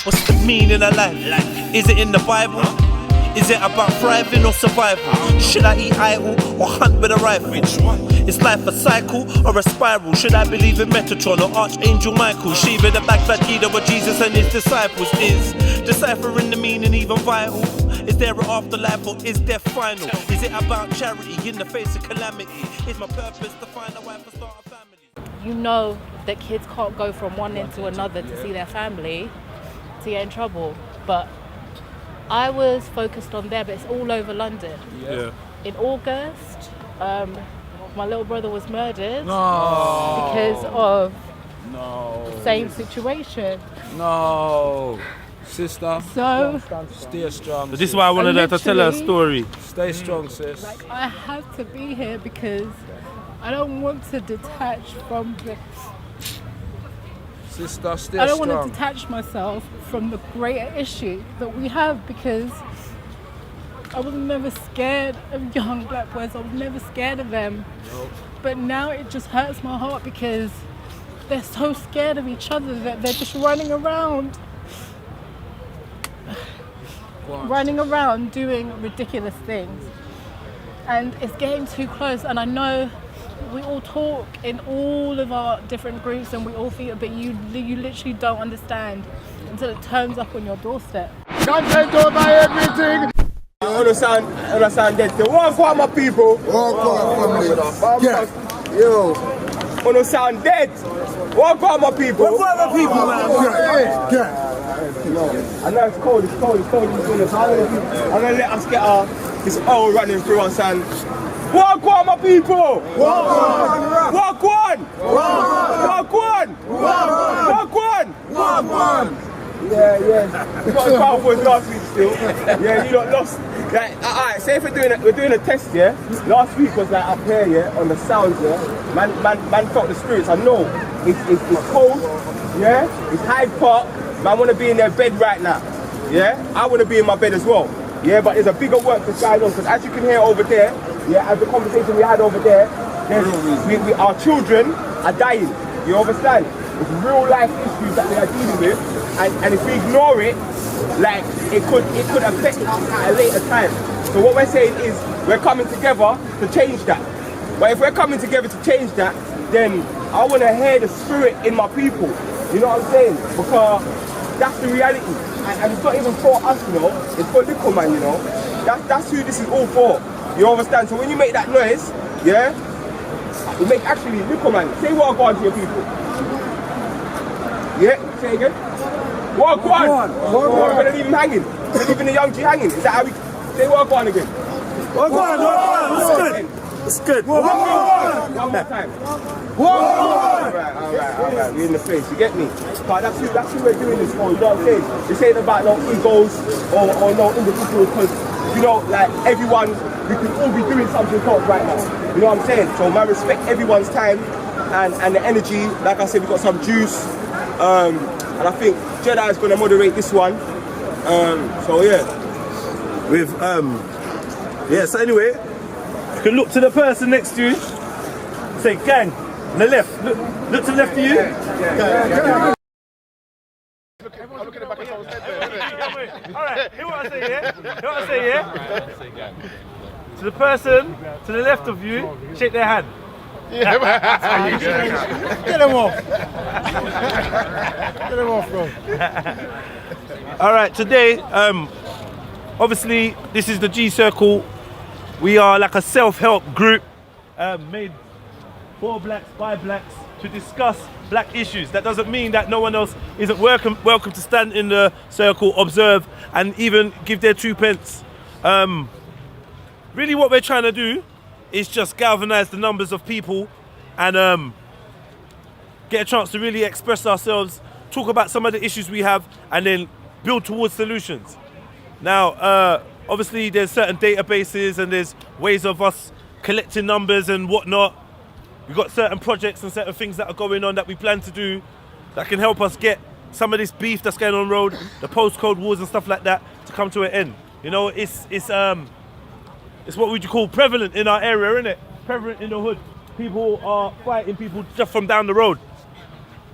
What's the meaning of life? Is it in the Bible? Is it about thriving or survival? Should I eat idle or hunt with a rifle? Is life a cycle or a spiral? Should I believe in Metatron or Archangel Michael? Shiva the backfat leader of Jesus and his disciples. Is deciphering the meaning even vital? Is there an afterlife or is there final? Is it about charity in the face of calamity? Is my purpose to find a wife and start a family? You know that kids can't go from one end to another to see their family to get in trouble, but I was focused on there, but it's all over London. Yeah. In August, my little brother was murdered because of the same situation. No, sister. So Stay strong. But this is why I wanted her to tell her story. Stay strong, sis. like, I have to be here because I don't want to detach from the. Sister, stay I don't strong. want to detach myself from the greater issue that we have, because I was never scared of young black boys. I was never scared of them. Nope. But now it just hurts my heart because they're so scared of each other that they're just running around doing ridiculous things. And it's getting too close, and I know we all talk in all of our different groups and we all feel it, but you literally don't understand until it turns up on your doorstep. Content over everything. You understand that the one for my people. Yo, understand that. One for my people. One for my people, man. I know it's cold. I'm gonna let us get this oil running through us and walk on, my people! Walk on! Walk on! Walk on! Walk on! Yeah. We got the power boys last week still. Yeah, you got lost. Like, alright, say if we're doing a test, yeah? Last week was like up here, yeah, on the sounds, yeah? Man felt the spirits. I know it's cold, yeah? It's Hyde Park. Man wanna be in their bed right now. Yeah? I wanna be in my bed as well. Yeah, but there's a bigger work that's going on, because as you can hear over there, yeah, as the conversation we had over there, our children are dying. You understand? It's real life issues that they are dealing with, and if we ignore it, like it could affect us at a later time. So what we're saying is we're coming together to change that. But if we're coming together to change that, then I want to hear the spirit in my people. You know what I'm saying? Because that's the reality. And it's not even for us, you know, it's for Little Man, you know. That's who this is all for. You understand? So when you make that noise, yeah, you make actually Little Man. Say what on to your people. Yeah, say again. Walk on. We're gonna leave him hanging. We're leaving the young G hanging. Is that how we say walk on again? Walk on. It's good. One more time. Alright. We're in the face. You get me? But that's who we're doing this for. You know what I'm saying? This ain't about no egos or no individual, because you know, like everyone, we could all be doing something else right now. You know what I'm saying? So man, respect everyone's time and the energy. Like I said, we got some juice. And I think Jedi is gonna moderate this one. So yeah. So anyway, you can look to the person next to you. Say gang. On the left. Look to the left of you. Yeah. Alright, hear what I say, yeah? To the person to the left of you, shake their hand. Get him off, bro. Alright, today, obviously, this is the G Circle. We are like a self-help group made for blacks, by blacks, to discuss black issues. That doesn't mean that no one else isn't welcome to stand in the circle, observe, and even give their 2 pence. Really what we're trying to do is just galvanize the numbers of people and get a chance to really express ourselves, talk about some of the issues we have, and then build towards solutions. Now, obviously there's certain databases and there's ways of us collecting numbers and whatnot. We've got certain projects and certain things that are going on that we plan to do that can help us get some of this beef that's going on road, the postcode wars and stuff like that, to come to an end. You know, it's what would you call prevalent in our area, isn't it? Prevalent in the hood. People are fighting people just from down the road.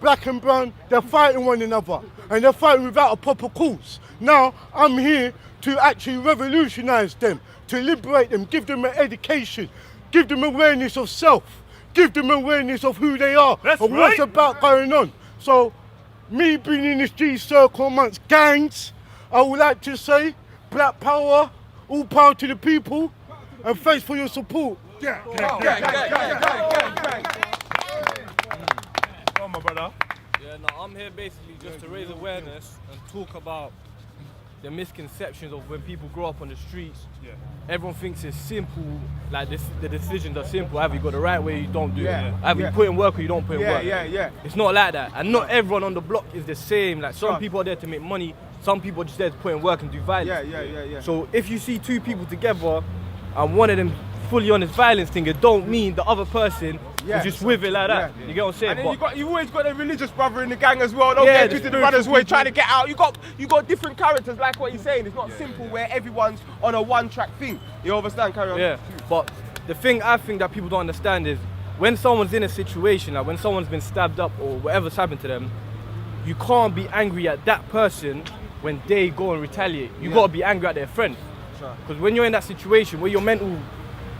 black and brown, they're fighting one another. And they're fighting without a proper cause. Now, I'm here to actually revolutionise them, to liberate them, give them an education, give them awareness of self, give them awareness of who they are and what's about going on. So, me being in this G circle amongst gangs, I would like to say, Black Power, all power to the people, and thanks for your support. Come on, my brother. Yeah, no, I'm here basically just to raise awareness and talk about the misconceptions of when people grow up on the streets. Yeah. Everyone thinks it's simple, like the decisions are simple. Either you go the right way or you don't do Yeah. it. Either you put in work or you don't put in work. Yeah. It's not like that. And not everyone on the block is the same. Like some people are there to make money, some people are just there to put in work and do violence. Yeah. So if you see two people together and one of them fully on this violence thing, it don't mean the other person is just with it like that. You get what I'm saying? And then you always got a religious brother in the gang as well. Don't Yeah, get the twisted. The brothers always spiritual trying to get out. You got different characters, like what he's saying. It's not simple where everyone's on a one-track thing. You understand? Carry on. Yeah, but the thing I think that people don't understand is when someone's in a situation, like when someone's been stabbed up or whatever's happened to them, you can't be angry at that person when they go and retaliate. You gotta be angry at their friend. Because when you're in that situation where your mental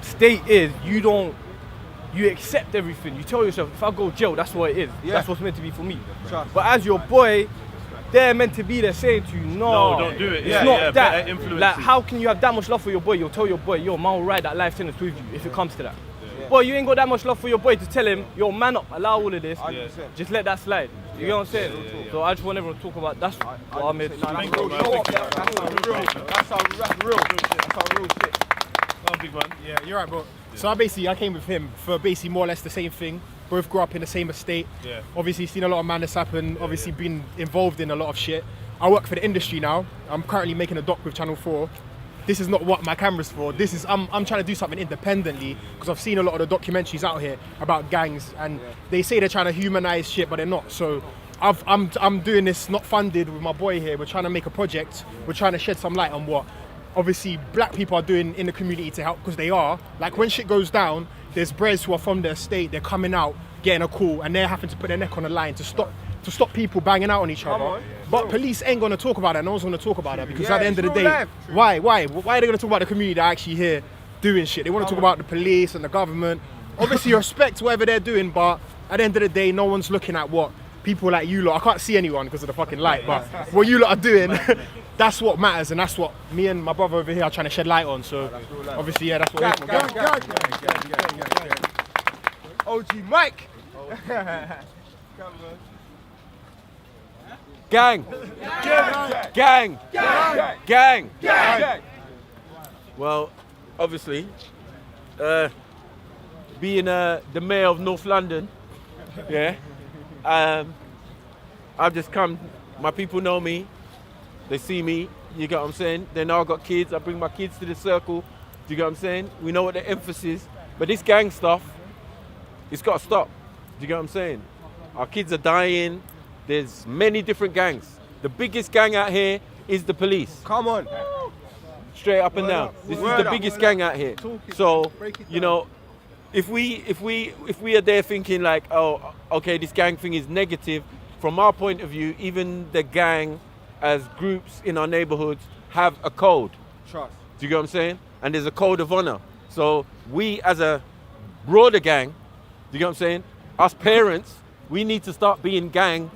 state is, you accept everything. You tell yourself, if I go jail, that's what it is. That's what's meant to be for me. But as your boy, they're meant to be there saying to you, no, don't do it. It's not that. Like, how can you have that much love for your boy? You'll tell your boy, yo, man will ride that life sentence with you if it comes to that. Boy, you ain't got that much love for your boy to tell him, yo, man up, allow all of this. Just let that slide. You know what I'm saying? So I just want everyone to talk about that's what I'm here to do. That sounds real shit. Big man. Yeah, you're right, bro. So I came with him for basically more or less the same thing. Both grew up in the same estate. Yeah. Obviously seen a lot of madness happen. Obviously been involved in a lot of shit. I work for the industry now. I'm currently making a doc with Channel 4. This is not what my camera's for. This is I'm trying to do something independently because I've seen a lot of the documentaries out here about gangs and they say they're trying to humanize shit, but they're not. So I'm doing this not funded with my boy here. We're trying to make a project. We're trying to shed some light on what obviously black people are doing in the community to help, because they are. Like when shit goes down, there's bros who are from the estate, they're coming out, getting a call, and they're having to put their neck on the line to stop people banging out on each other. But police ain't gonna talk about that, no one's gonna talk about that, because at the end of the day, why are they gonna talk about the community that are actually here doing shit? They wanna talk about the police and the government. Obviously respect whatever they're doing, but at the end of the day, no one's looking at what people like you lot, I can't see anyone because of the fucking light, but what you lot are doing, that's what matters, and that's what me and my brother over here are trying to shed light on. So obviously, yeah, that's what we're for. OG Mike. Gang. Well, obviously, being the mayor of North London, I've just come, my people know me, they see me, you get what I'm saying? They know I've got kids, I bring my kids to the circle, do you get what I'm saying? We know what the emphasis is, but this gang stuff, it's got to stop, do you get what I'm saying? Our kids are dying, there's many different gangs. The biggest gang out here is the police. Come on. Straight up and down. This is the biggest gang out here. So, you know, if we are there thinking like, oh, okay, this gang thing is negative, from our point of view, even the gang as groups in our neighborhoods have a code. Trust. Do you get what I'm saying? And there's a code of honor. So we as a broader gang, do you get what I'm saying? Us parents, we need to start being gang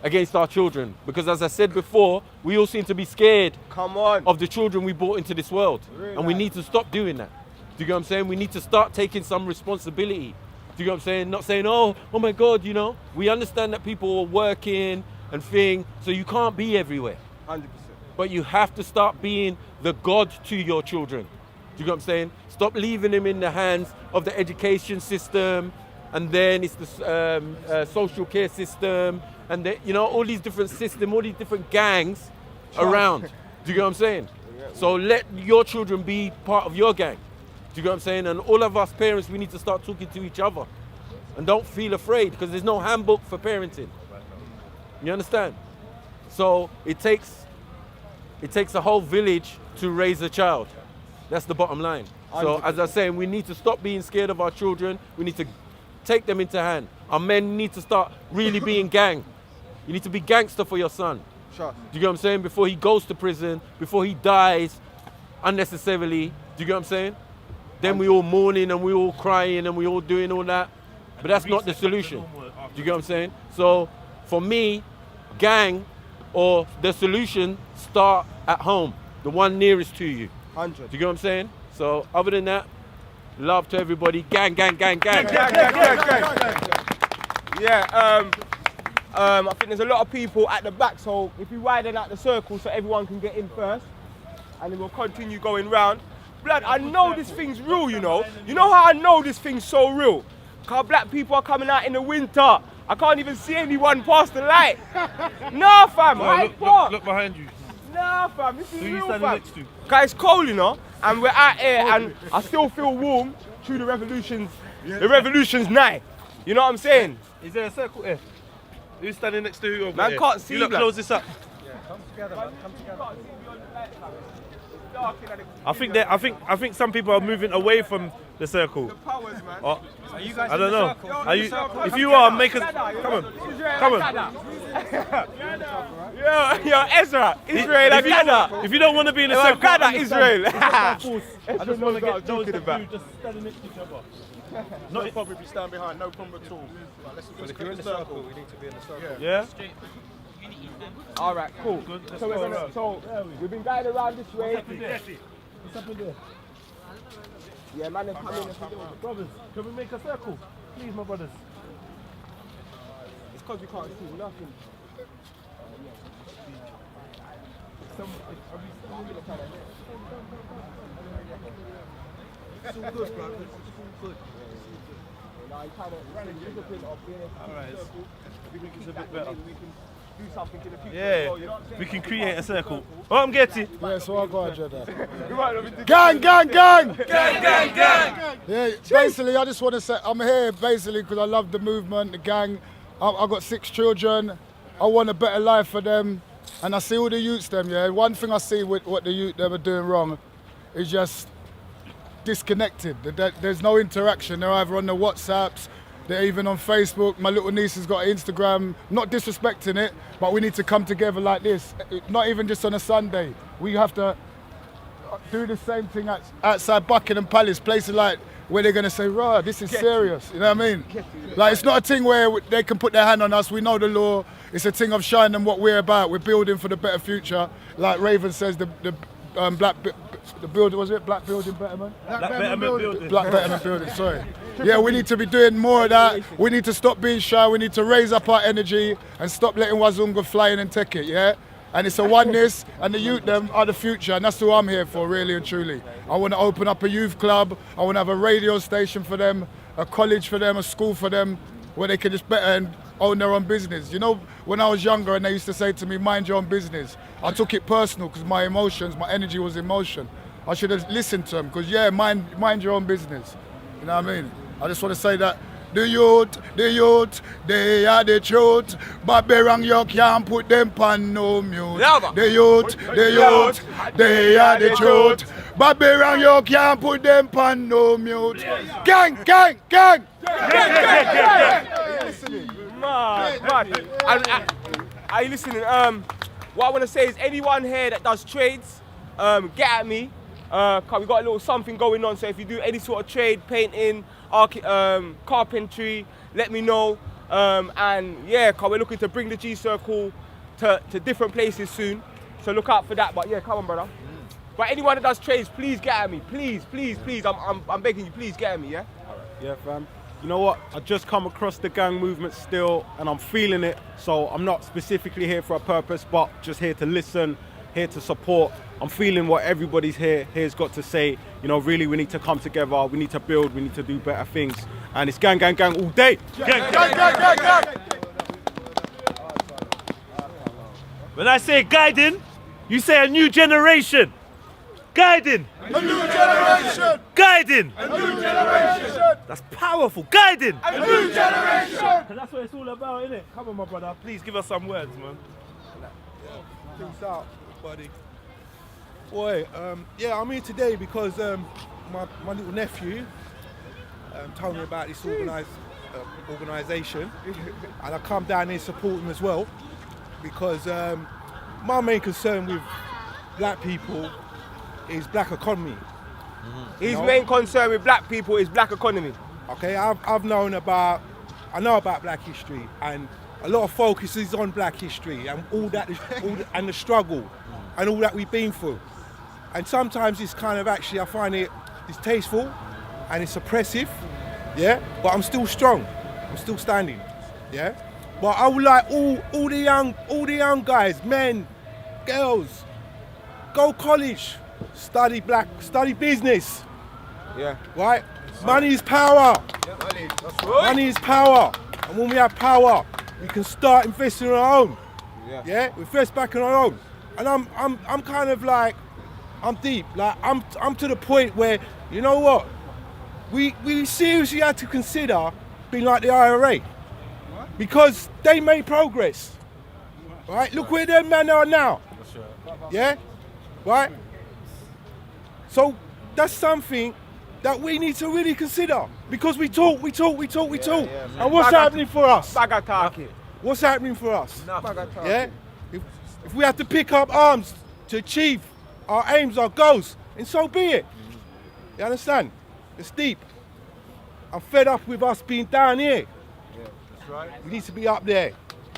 against our children. Because as I said before, we all seem to be scared of the children we brought into this world. And we need to stop doing that. Do you get what I'm saying? We need to start taking some responsibility. Do you get what I'm saying? Not saying, oh my God, you know. We understand that people are working and thing, so you can't be everywhere. 100%. But you have to start being the God to your children. Do you get what I'm saying? Stop leaving them in the hands of the education system, and then it's the social care system, and then, you know, all these different systems, all these different gangs around. Do you get what I'm saying? So let your children be part of your gang. Do you get what I'm saying? And all of us parents, we need to start talking to each other. And don't feel afraid, because there's no handbook for parenting. You understand? So it takes a whole village to raise a child. That's the bottom line. So as I say, we need to stop being scared of our children. We need to take them into hand. Our men need to start really being gang. You need to be gangster for your son. Sure. Do you get what I'm saying? Before he goes to prison, before he dies unnecessarily. Do you get what I'm saying? Then we all mourning and we all crying and we all doing all that. But that's not the solution. Do you get what I'm saying? So for me, gang or the solution start at home, the one nearest to you. 100. Do you get what I'm saying? So other than that, love to everybody. Gang, gang, gang, gang. Yeah, I think there's a lot of people at the back, so if we widen out the circle so everyone can get in first, and then we'll continue going round. Blood, I know this thing's real, you know. You know how I know this thing's so real? Because black people are coming out in the winter. I can't even see anyone past the light. Nah, fam, Look behind you. Nah, fam, this is Who are you real, standing fam. next to? Cause it's cold, you know, and we're out here, and I still feel warm through the revolution's night. You know what I'm saying? Is there a circle here? Who's standing next to who over Man here? can't see, You look, blood. close this up. Come together, man. Come together. I think some people are moving away from the circle. Powers, man. Oh, Are you guys I in don't the know. circle? Are you? If you are, make us. Come on. Come on. Yo, Ezra, Israel, and Ghana. If you don't want to be in the Yo, circle, Ghana, understand. Israel. I just want to get those joking that about. do just standing next to each other. No problem if you stand behind, no problem at all. But if you're in the circle, we need to be in the circle. Yeah. All right, cool. So we're gonna. So we've been guided around this way. What's up in there? Yeah, man, they're coming. Brothers, can we make a circle? Please, my brothers. It's because we can't see nothing. It's all good, bro. It's all good. Alright, we think it's a bit better. We can do something in the future. Yeah, as well, you know what I'm saying? we can create a circle. Oh, I'm getting. Yeah, so I got Jada. Gang, Gang, gang, gang! Gang, gang, gang! Yeah, basically, I just want to say I'm here basically because I love the movement, the gang. I've got 6 children. I want a better life for them, and I see all the youths them. Yeah, one thing I see with what the youth them are doing wrong is just disconnected. There's no interaction. They're either on the WhatsApps, they're even on Facebook. My little niece has got Instagram. Not disrespecting it, but we need to come together like this. Not even just on a Sunday. We have to do the same thing outside Buckingham Palace, places like where they're gonna say, "Rah, this is serious." You know what I mean? Like it's not a thing where they can put their hand on us. We know the law. It's a thing of showing them what we're about. We're building for the better future. Like Raven says, the building, was it Black Building Betterment? Black Betterment Building. Black Betterment Building, sorry. Yeah, we need to be doing more of that. We need to stop being shy. We need to raise up our energy and stop letting Wazunga fly in and take it, yeah? And it's a oneness, and the youth them are the future, and that's who I'm here for, really and truly. I want to open up a youth club. I want to have a radio station for them, a college for them, a school for them, where they can just better and own their own business. You know, when I was younger and they used to say to me, mind your own business, I took it personal because my emotions, my energy was emotion. I should have listened to them because, yeah, mind your own business. You know what I mean? I just want to say that the youth, they are the truth. But Berang, you can't put them on no mute. The youth, they are the truth. But Berang, you can't put them on no mute. Gang, gang, gang! Are you listening? What I want to say is anyone here that does trades, get at me. Cause we got a little something going on. So if you do any sort of trade, painting, carpentry, let me know. And yeah, cause we're looking to bring the G Circle to different places soon. So look out for that. But yeah, come on, brother. But anyone that does trades, please get at me. Please, please, please. I'm begging you, please get at me, yeah? Yeah, fam. You know what? I just come across the gang movement still, and I'm feeling it. So I'm not specifically here for a purpose, but just here to listen, here to support. I'm feeling what everybody's here's got to say. You know, really, we need to come together. We need to build. We need to do better things. And it's gang, gang, gang all day. Gang, gang, gang, gang, gang. When I say guiding, you say a new generation. Guiding. A new generation! Guiding. A new generation! That's powerful. Guiding. A new generation! And that's what it's all about, innit? Come on, my brother. Please give us some words, man. Peace out, buddy. Boy, yeah, I'm here today because my little nephew told me about this organised organisation, and I come down here to support them as well, because my main concern with black people is black economy. His main concern with black people is black economy. Okay, I know about black history, and a lot of focus is on black history and and the struggle and all that we've been through. And sometimes it's kind of actually, I find it distasteful and it's oppressive, yeah? But I'm still strong, I'm still standing, yeah? But I would like all the young guys, men, girls, go college, study business, yeah, right? Money is power. Money is power. And when we have power, we can start investing on our own. Yeah? We invest back on our own. And I'm kind of like, I'm deep. Like I'm to the point where, you know what? We seriously had to consider being like the IRA. Because they made progress. Right? Look where them men are now. Yeah? Right? So that's something that we need to really consider, because we talk. And what's happening for us? What's happening for us? Yeah? If we have to pick up arms to achieve our aims, our goals, and so be it. You understand? It's deep. I'm fed up with us being down here. We need to be up there.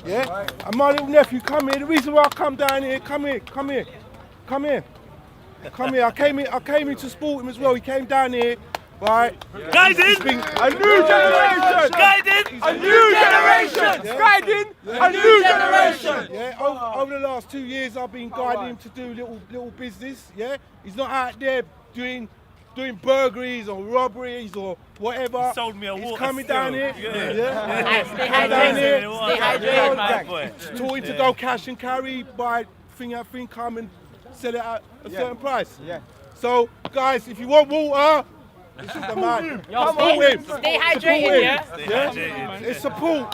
Yeah? And my little nephew, come here. The reason why I come down here, come here. I came in to support him as well. He came down here, right? Guiding! A new generation! Guiding! A new generation! Guiding! A new generation! Yeah, over the last 2 years I've been guiding him to do little business, yeah? He's not out there doing burglaries or robberies or whatever. He sold me a He's water coming still. down here. Yeah. Stay hydrated. Stay hydrated, my boy. Taught him to go cash and carry, buy thing, come and sell it at a certain price. Yeah. So, guys, if you want water, this is the man. Stay hydrated, yeah? Stay hydrated.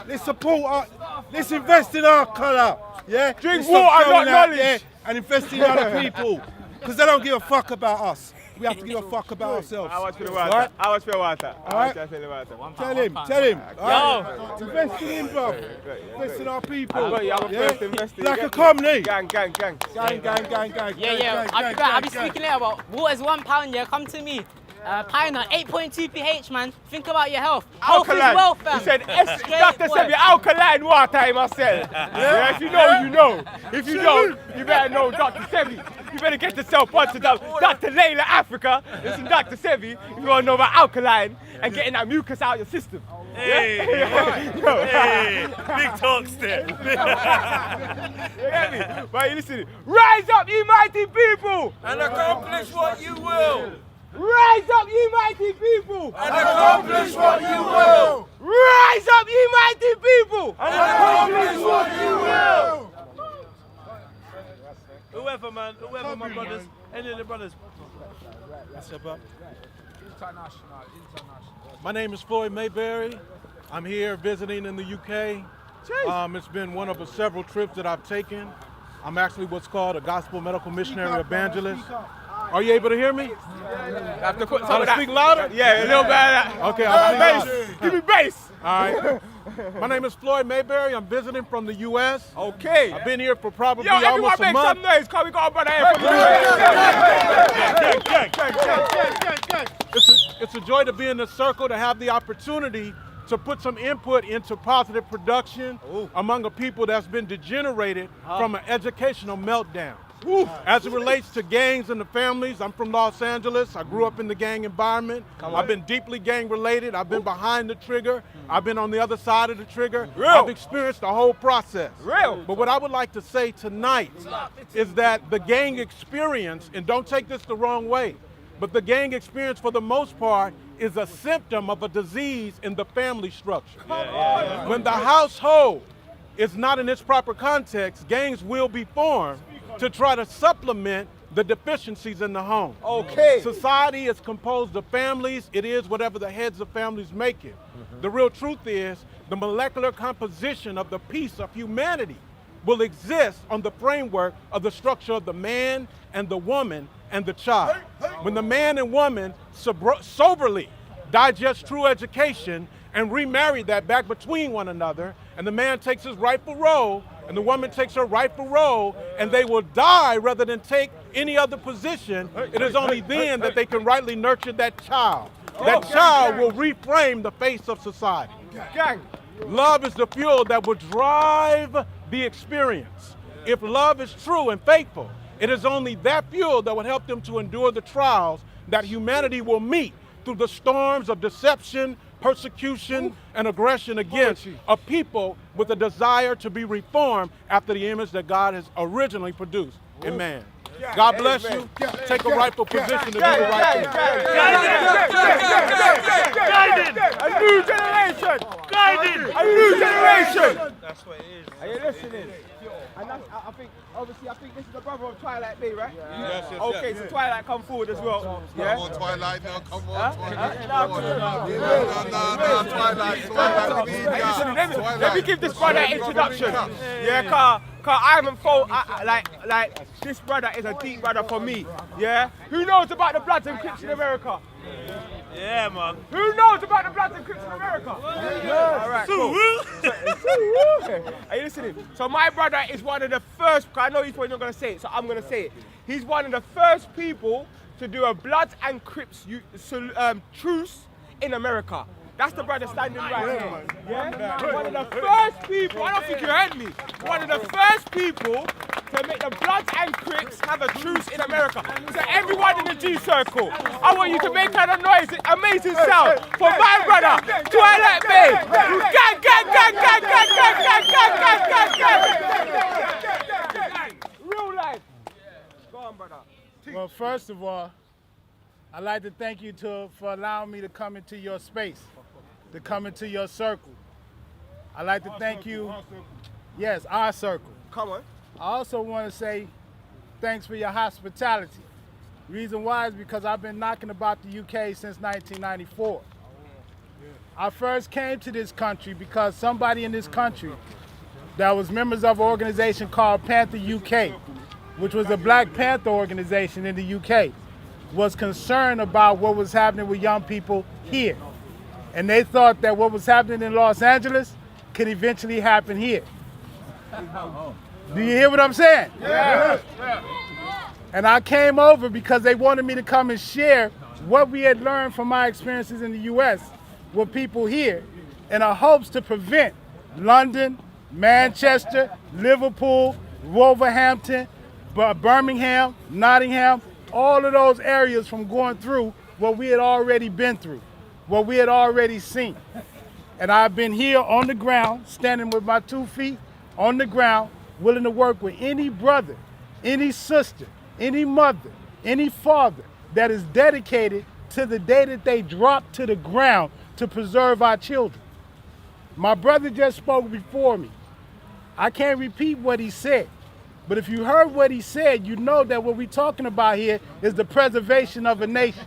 Let's support, let's invest in our colour, yeah? Drink Let's water, stop going not out knowledge. there and invest in other people, because they don't give a fuck about us. We have to give a fuck about ourselves. I watch for the water. I watch for the water. Alright? Tell him. Yo. Invest in him, bro. Invest in our people. I'm a first investor. Black economy. Gang. Yeah. I'll be speaking later about water's £1, yeah? Come to me. Pioneer, 8.2 pH, man. Think about your health. Health is wealth, fam. He said, Dr. Sebi, alkaline water in myself. Yeah, if you know, you know. If you don't, you better know Dr. Sebi. You better get yourself onto Dr. Layla Africa. Listen, Dr. Sebi, if you want to know about alkaline and getting that mucus out of your system. Hey, hey, big talk still. You get me? But you listen, rise up, ye mighty people, and accomplish what you will. Rise up, ye mighty people, and accomplish what you will. Rise up, ye mighty people, and accomplish what you will. Whoever, man, my brothers, any of the brothers. What's up, bro? My name is Floyd Mayberry. I'm here visiting in the UK. It's been one of the several trips that I've taken. I'm actually what's called a gospel medical missionary evangelist. Are you able to hear me? Have to put some of that. Speak louder? Yeah, a little bit of that. Okay, I'll bass. Give me bass. All right. My name is Floyd Mayberry. I'm visiting from the U.S. Okay. I've been here for probably almost a month. Yo, everyone make some noise, because we got a brother here from the U.S. It's a joy to be in the circle, to have the opportunity to put some input into positive production among a people that's been degenerated from an educational meltdown. As it relates to gangs and the families, I'm from Los Angeles. I grew up in the gang environment. I've been deeply gang related. I've been behind the trigger. I've been on the other side of the trigger. I've experienced the whole process. But what I would like to say tonight is that the gang experience, and don't take this the wrong way, but the gang experience for the most part is a symptom of a disease in the family structure. When the household is not in its proper context, gangs will be formed to try to supplement the deficiencies in the home. Society is composed of families. It is whatever the heads of families make it. The real truth is the molecular composition of the piece of humanity will exist on the framework of the structure of the man and the woman and the child. When the man and woman soberly digest true education and remarry that back between one another, and the man takes his rightful role, and the woman takes her rightful role, and they will die rather than take any other position. It is only then that they can rightly nurture that child. That child will reframe the face of society. Gang. Love is the fuel that will drive the experience. If love is true and faithful, it is only that fuel that will help them to endure the trials that humanity will meet through the storms of deception, persecution, and aggression against a people with a desire to be reformed after the image that God has originally produced in man. God bless you. Take a rightful position to do the right thing. Guided! A new generation! Guided! A new generation! That's what it is. Are you listening? And that's, I think, obviously, I think this is the brother of Twilight B, right? Yes, yes, Okay, yes. so Twilight come forward as well. Come on, Twilight, now, come on, Twilight. No, Twilight. Let me give this brother an introduction. Yeah, car I haven't thought, like, this brother is a deep brother for me. Yeah? Who knows about the Bloods and Crips in America? Yeah, man. Who knows about the Bloods and Crips in America? All right, cool. Are you listening? So my brother is one of the first, I know he's probably not going to say it, so I'm going to say it. He's one of the first people to do a Bloods and Crips truce in America. That's the brother standing right here. Yeah? One of the first people, I don't think you heard me, one of the first people to make the Bloods and Crips have a truce in America. So everyone in the G circle, I want you to make kind of noise, amazing sound for my brother, Twilight Bay. Gang, gang, gang, gang, gang, gang, gang, gang, gang, gang, gang. Real life. Go on, brother. Well, first of all, I'd like to thank you for allowing me to come into your space, to come into your circle. I'd like to thank you. Yes, our circle. Come on. I also want to say thanks for your hospitality. Reason why is because I've been knocking about the UK since 1994. I first came to this country because somebody in this country that was members of an organization called Panther UK, which was a Black Panther organization in the UK, was concerned about what was happening with young people here. And they thought that what was happening in Los Angeles could eventually happen here. Do you hear what I'm saying? Yeah. And I came over because they wanted me to come and share what we had learned from my experiences in the US with people here in our hopes to prevent London, Manchester, Liverpool, Wolverhampton, Birmingham, Nottingham, all of those areas from going through what we had already been through, what we had already seen. And I've been here on the ground, standing with my 2 feet on the ground, willing to work with any brother, any sister, any mother, any father that is dedicated to the day that they drop to the ground to preserve our children. My brother just spoke before me. I can't repeat what he said, but if you heard what he said, you know that what we're talking about here is the preservation of a nation.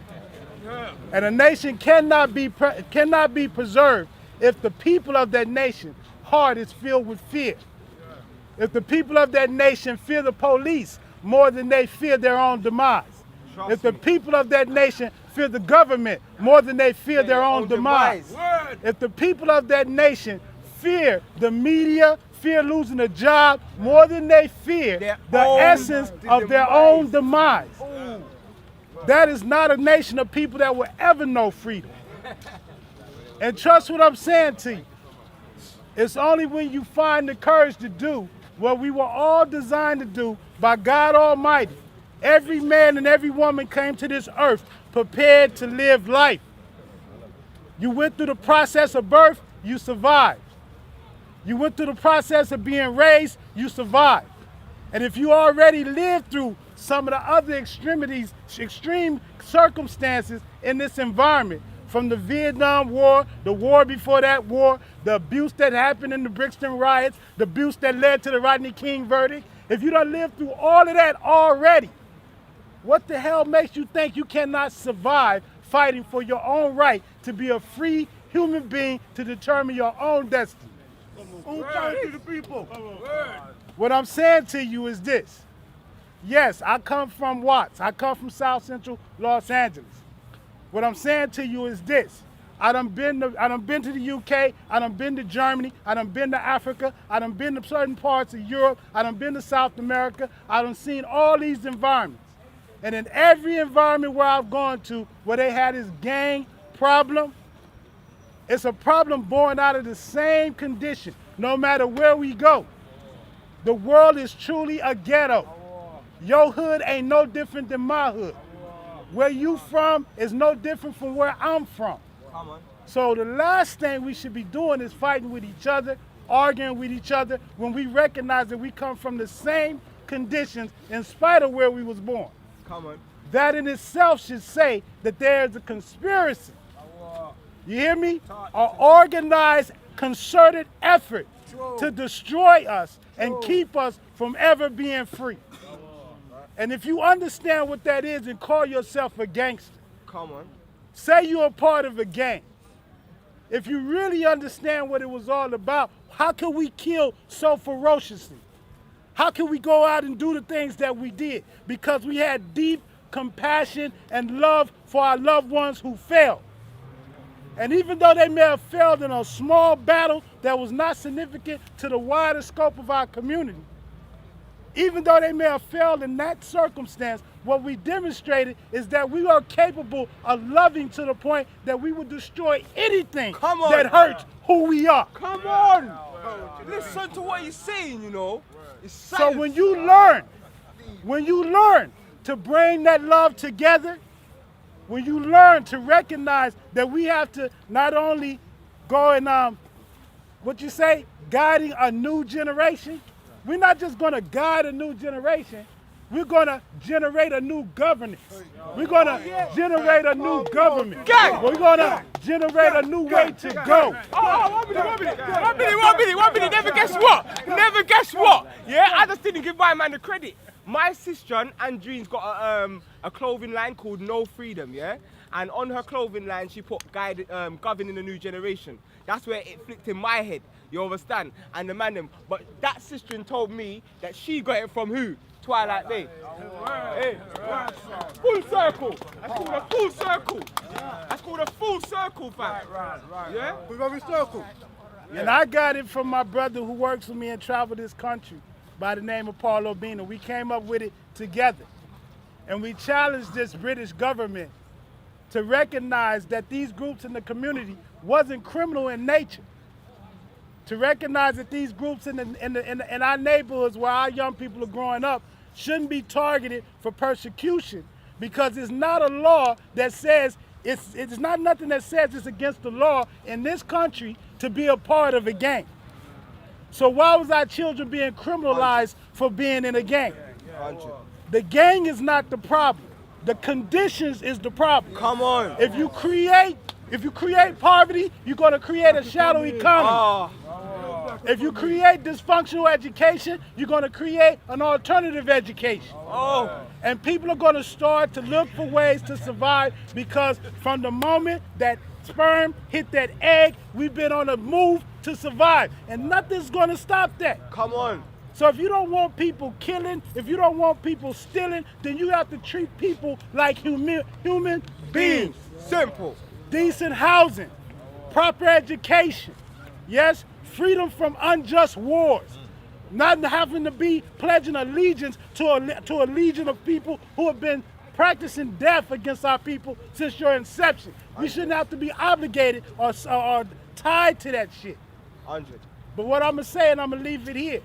And a nation cannot be preserved if the people of that nation heart is filled with fear. If the people of that nation fear the police more than they fear their own demise. If the people of that nation fear the government more than they fear their own demise. If the people of that nation fear the media, fear losing a job more than they fear the essence of their own demise. That is not a nation of people that will ever know freedom. And trust what I'm saying to you. It's only when you find the courage to do what we were all designed to do by God Almighty. Every man and every woman came to this earth prepared to live life. You went through the process of birth, you survived. You went through the process of being raised, you survived. And if you already lived through some of the other extreme circumstances in this environment, from the Vietnam War, the war before that war, the abuse that happened in the Brixton riots, the abuse that led to the Rodney King verdict, if you done lived through all of that already, what the hell makes you think you cannot survive fighting for your own right to be a free human being to determine your own destiny? All power to the people. What I'm saying to you is this. Yes, I come from Watts. I come from South Central Los Angeles. What I'm saying to you is this. I done been to the UK, I done been to Germany, I done been to Africa, I done been to certain parts of Europe, I done been to South America, I done seen all these environments. And in every environment where I've gone to, where they had this gang problem, it's a problem born out of the same condition, no matter where we go. The world is truly a ghetto. Your hood ain't no different than my hood. Where you from is no different from where I'm from. So the last thing we should be doing is fighting with each other, arguing with each other, when we recognize that we come from the same conditions in spite of where we was born. That in itself should say that there's a conspiracy. You hear me? An organized, concerted effort to destroy us and keep us from ever being free. And if you understand what that is and call yourself a gangster, say you're a part of a gang. If you really understand what it was all about, how can we kill so ferociously? How can we go out and do the things that we did? Because we had deep compassion and love for our loved ones who failed. And even though they may have failed in a small battle that was not significant to the wider scope of our community, even though they may have failed in that circumstance, what we demonstrated is that we are capable of loving to the point that we would destroy anything that hurts who we are. Come on! Listen to what he's saying, you know. So when you learn to bring that love together, when you learn to recognize that we have to not only go and, guiding a new generation, we're not just gonna guide a new generation, we're gonna generate a new governance. We're gonna generate a new government. We're gonna generate a new way to go. One minute, never guess what? Yeah, I just didn't give my man the credit. My sister, Andrene's got a clothing line called No Freedom, yeah? And on her clothing line, she put governing a new generation. That's where it flicked in my head, you understand? And the man, but that sister told me that she got it from who? Twilight Day. Hey. Full circle. That's called a full circle. That's called a full circle, fam. Yeah? We're gonna be circle. And I got it from my brother who works with me and traveled this country by the name of Paul Obina. We came up with it together. And we challenged this British government to recognize that these groups in the community wasn't criminal in nature. To recognize that these groups in our neighborhoods where our young people are growing up shouldn't be targeted for persecution, because it's not a law that says, it's not nothing that says it's against the law in this country to be a part of a gang. So why was our children being criminalized for being in a gang? The gang is not the problem. The conditions is the problem. Come on. If you create poverty, you're gonna create a shadow economy. If you create dysfunctional education, you're gonna create an alternative education. And people are gonna start to look for ways to survive, because from the moment that sperm hit that egg, we've been on a move to survive. And nothing's gonna stop that. Come on. So if you don't want people killing, if you don't want people stealing, then you have to treat people like human beings. Simple. Decent housing, proper education, yes, freedom from unjust wars, not having to be pledging allegiance to a legion of people who have been practicing death against our people since your inception. We shouldn't have to be obligated or tied to that shit. 100. But what I'm gonna say, and I'm gonna leave it here,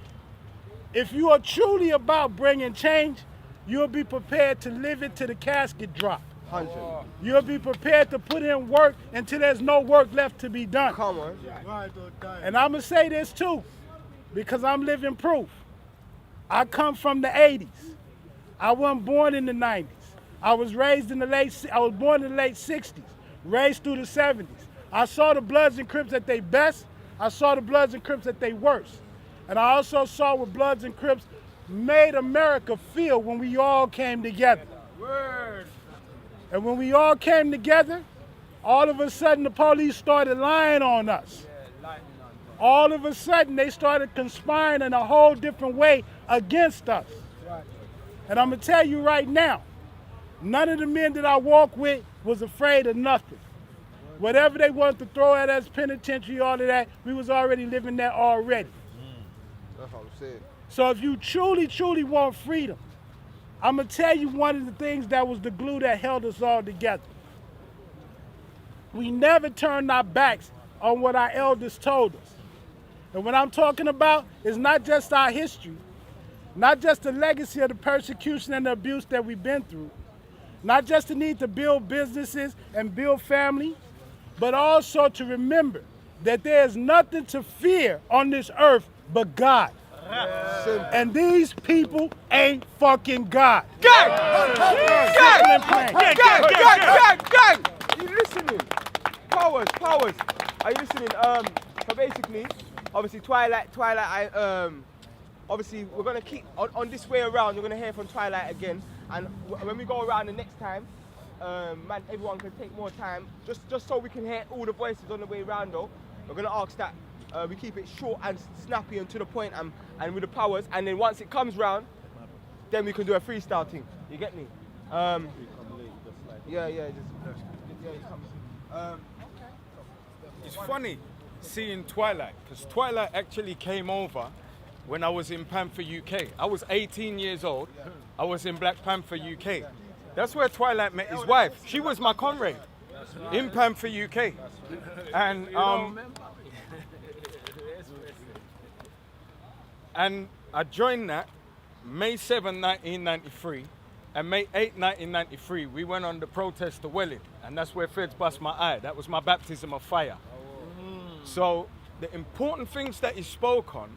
if you are truly about bringing change, you'll be prepared to live it till the casket drop. 100. You'll be prepared to put in work until there's no work left to be done. Come on. And I'm gonna say this too, because I'm living proof. I come from the 80s. I wasn't born in the 90s. I was born in the late 60s, raised through the 70s. I saw the Bloods and Crips at their best. I saw the Bloods and Crips at their worst. And I also saw what Bloods and Crips made America feel when we all came together. Word. And when we all came together, all of a sudden the police started lying on us. All of a sudden they started conspiring in a whole different way against us. And I'm gonna tell you right now, none of the men that I walk with was afraid of nothing. Whatever they wanted to throw at us, penitentiary, all of that, we was already living that already. That's what I'm saying. So if you truly, truly want freedom, I'm going to tell you one of the things that was the glue that held us all together. We never turned our backs on what our elders told us. And what I'm talking about is not just our history, not just the legacy of the persecution and the abuse that we've been through, not just the need to build businesses and build family, but also to remember that there is nothing to fear on this earth but God. And these people ain't fucking God. Gang! Are you listening? Powers. Are you listening? So basically, obviously Twilight, obviously we're gonna keep on this way around. You're gonna hear from Twilight again, and when we go around the next time, man, everyone can take more time, just so we can hear all the voices on the way around. Though, we're gonna ask that we keep it short and snappy and to the point, and with the powers. And then once it comes round, then we can do a freestyle thing. You get me? It's funny seeing Twilight, because Twilight actually came over when I was in Panther UK. I was 18 years old. I was in Black Panther UK. That's where Twilight met his wife. She was my comrade in Panther UK. And I joined that May 7, 1993. And May 8, 1993, we went on the protest to Welling. And that's where Feds bust my eye. That was my baptism of fire. So the important things that he spoke on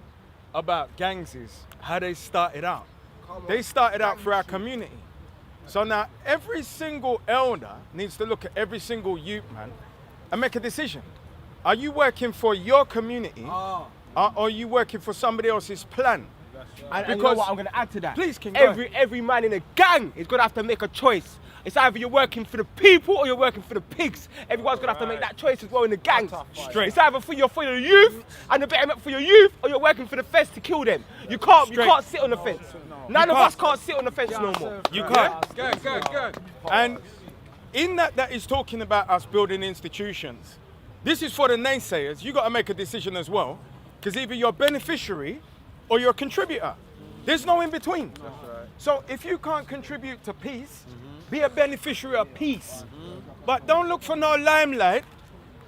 about gangs is how they started out. They started out for our community. So now every single elder needs to look at every single youth, man, and make a decision. Are you working for your community or are you working for somebody else's plan? And you know what, I'm going to add to that. Please, King, every man in a gang is going to have to make a choice. It's either you're working for the people or you're working for the pigs. Everyone's going to have to make that choice as well in the gangs. Straight. It's either for your youth and the betterment for your youth, or you're working for the fence to kill them. You can't sit on the fence. None of us can't sit on the fence no more. You can't. Good. And in that is talking about us building institutions. This is for the naysayers. You got to make a decision as well, because either you're a beneficiary or you're a contributor. There's no in between. So if you can't contribute to peace, be a beneficiary of peace. But don't look for no limelight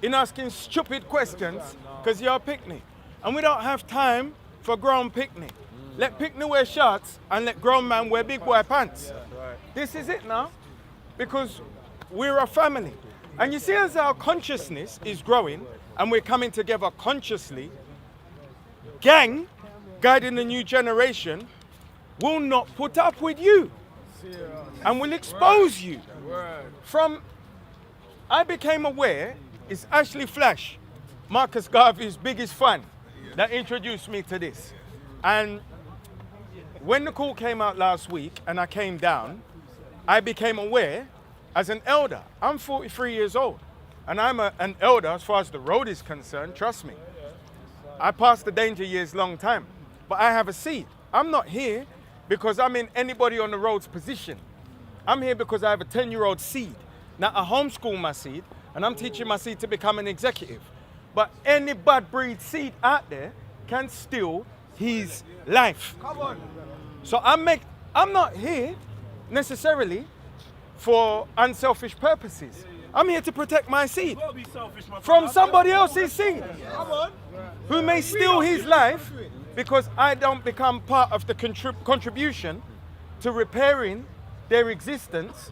in asking stupid questions, because you're a picnic. And we don't have time for grown picnic. Let picnic wear shorts and let grown man wear big boy pants. This is it now, because we're a family. And you see, as our consciousness is growing and we're coming together consciously, gang, guiding the new generation, will not put up with you and will expose you. I became aware it's Ashley Flash, Marcus Garvey's biggest fan, that introduced me to this. And when the call came out last week and I came down, I became aware as an elder. I'm 43 years old and I'm an elder as far as the road is concerned, trust me. I passed the danger years long time, but I have a seed. I'm not here because I'm in anybody on the road's position. I'm here because I have a 10-year-old seed. Now I homeschool my seed and I'm teaching my seed to become an executive. But any bad breed seed out there can steal his life. Come on. So I'm not here necessarily for unselfish purposes. I'm here to protect my seed from somebody else's seed who may steal his life because I don't become part of the contribution to repairing their existence,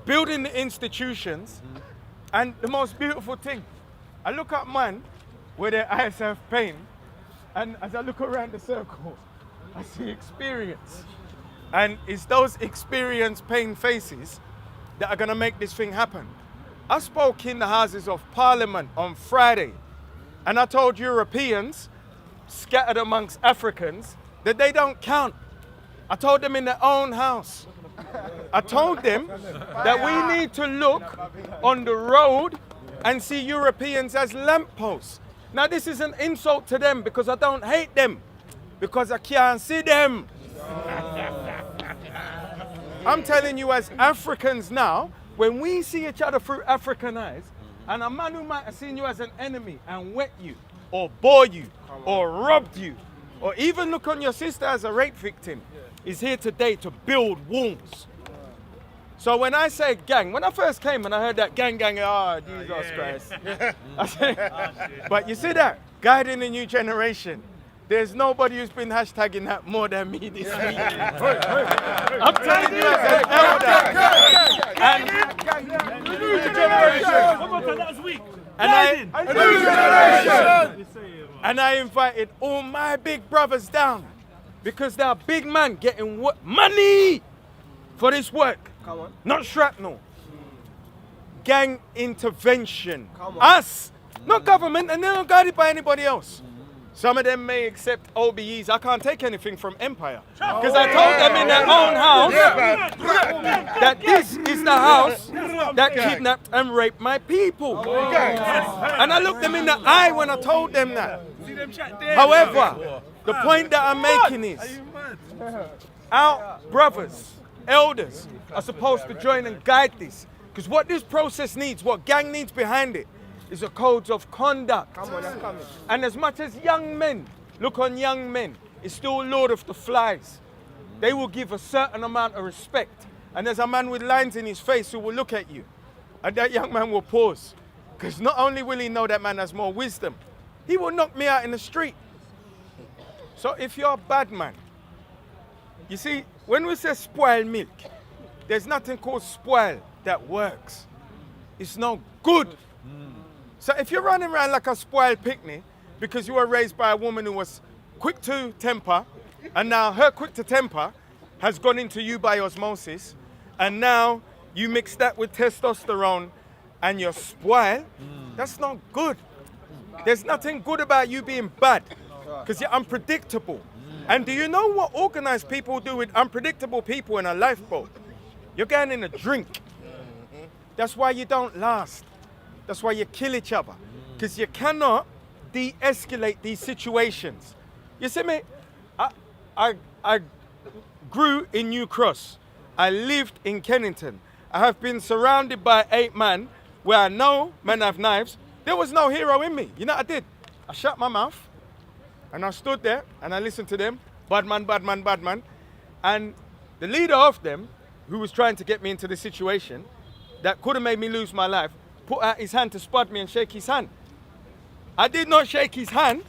building the institutions, and the most beautiful thing, I look at man where their eyes have pain, and as I look around the circle, I see experience. And it's those experience pain faces that are gonna make this thing happen. I spoke in the Houses of Parliament on Friday, and I told Europeans scattered amongst Africans that they don't count. I told them in their own house. I told them that we need to look on the road and see Europeans as lampposts. Now this is an insult to them because I don't hate them, because I can't see them. I'm telling you, as Africans now, when we see each other through African eyes, And a man who might have seen you as an enemy and wet you, or bore you, or robbed you, or even look on your sister as a rape victim, is here today to build wounds. So when I say gang, when I first came and I heard that gang, Jesus Christ. I said, but you see that? Guiding the new generation. There's nobody who's been hashtagging that more than me this week. I'm telling you as an elder. And the new generation. Come on, that was weak. And I invited all my big brothers down because they're big man getting money for this work. Come on. Not shrapnel. Gang intervention. Us, not government, and they're not guided by anybody else. Some of them may accept OBEs. I can't take anything from Empire. Because I told them in their own house that this is the house that kidnapped and raped my people. And I looked them in the eye when I told them that. However, the point that I'm making is our brothers, elders, are supposed to join and guide this. Because what this process needs, what gang needs behind it, is a code of conduct. Come on, that's coming. And as much as young men look on young men, it's still Lord of the Flies. They will give a certain amount of respect. And there's a man with lines in his face who will look at you. And that young man will pause. Because not only will he know that man has more wisdom, he will knock me out in the street. So if you're a bad man, you see, when we say spoil milk, there's nothing called spoil that works. It's no good. So if you're running around like a spoiled picnic because you were raised by a woman who was quick to temper, and now her quick to temper has gone into you by osmosis, and now you mix that with testosterone and you're spoiled, that's not good. There's nothing good about you being bad because you're unpredictable. And do you know what organized people do with unpredictable people in a lifeboat? You're getting in a drink. That's why you don't last. That's why you kill each other. Because you cannot de-escalate these situations. You see me? I grew in New Cross. I lived in Kennington. I have been surrounded by 8 men where I know men have knives. There was no hero in me. You know what I did? I shut my mouth and I stood there and I listened to them. Bad man, bad man, bad man. And the leader of them, who was trying to get me into this situation, that could have made me lose my life, put out his hand to spud me and shake his hand. I did not shake his hand.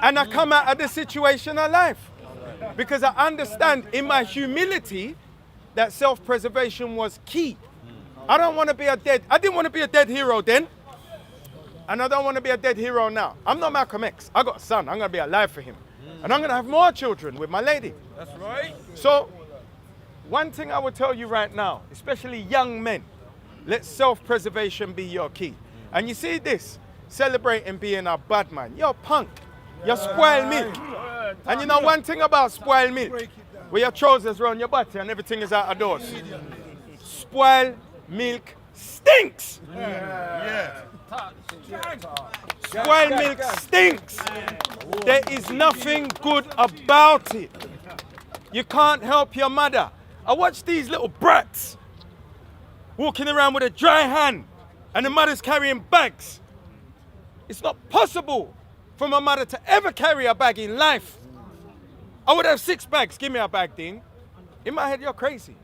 And I come out of the situation alive. Because I understand in my humility that self-preservation was key. I didn't want to be a dead hero then. And I don't want to be a dead hero now. I'm not Malcolm X. I got a son. I'm going to be alive for him. And I'm going to have more children with my lady. That's right. So, one thing I would tell you right now, especially young men, let self-preservation be your key. And you see this, celebrating being a bad man. You're punk. You're spoiled milk. And you know one thing about spoiled milk? Where your trousers around your body and everything is out of doors. Spoiled milk stinks. Spoiled milk stinks. There is nothing good about it. You can't help your mother. I watch these little brats walking around with a dry hand and the mother's carrying bags. It's not possible for my mother to ever carry a bag in life. I would have 6 bags. Give me a bag, Dean. In my head, you're crazy.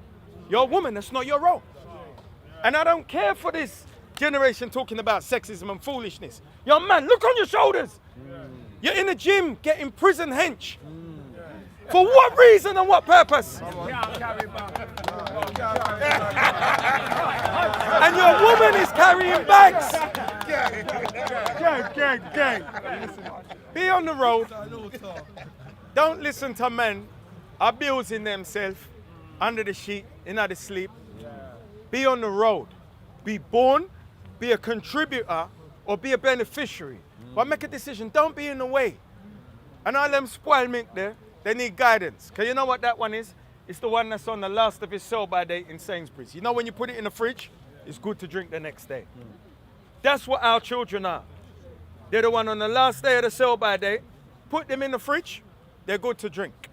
You're a woman. That's not your role. And I don't care for this generation talking about sexism and foolishness. You're a man. Look on your shoulders. You're in the gym getting prison hench. For what reason and what purpose? And your woman is carrying bags. Gang. Be on the road. Don't listen to men abusing themselves under the sheet, in the sleep. Be on the road. Be born, be a contributor, or be a beneficiary. But make a decision. Don't be in the way. And all them spoiled milk there, they need guidance. Because you know what that one is? It's the one that's on the last of his sell-by date in Sainsbury's. You know when you put it in the fridge, it's good to drink the next day. That's what our children are. They're the one on the last day of the sell-by date. Put them in the fridge, they're good to drink.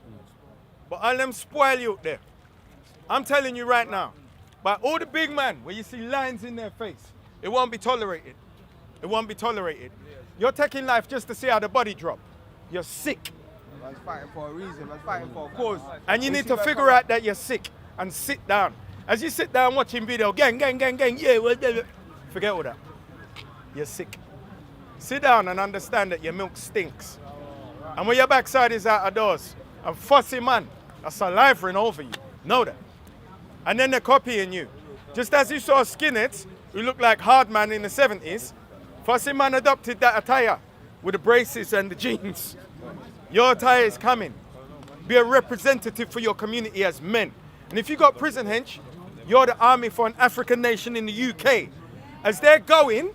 But all them spoil you there. I'm telling you right now, by all the big men, where you see lines in their face, It won't be tolerated. It won't be tolerated. You're taking life just to see how the body drop. You're sick. Man's fighting for a reason, man's fighting for a cause. And you need to figure out that you're sick and sit down. As you sit down watching video, gang, yeah, forget all that. You're sick. Sit down and understand that your milk stinks. And when your backside is out of doors, a fussy man, that's salivering over you. Know that. And then they're copying you. Just as you saw skinheads who looked like hard man in the 70s, fussy man adopted that attire with the braces and the jeans. Your attire is coming. Be a representative for your community as men. And if you got prison hench, you're the army for an African nation in the UK. As they're going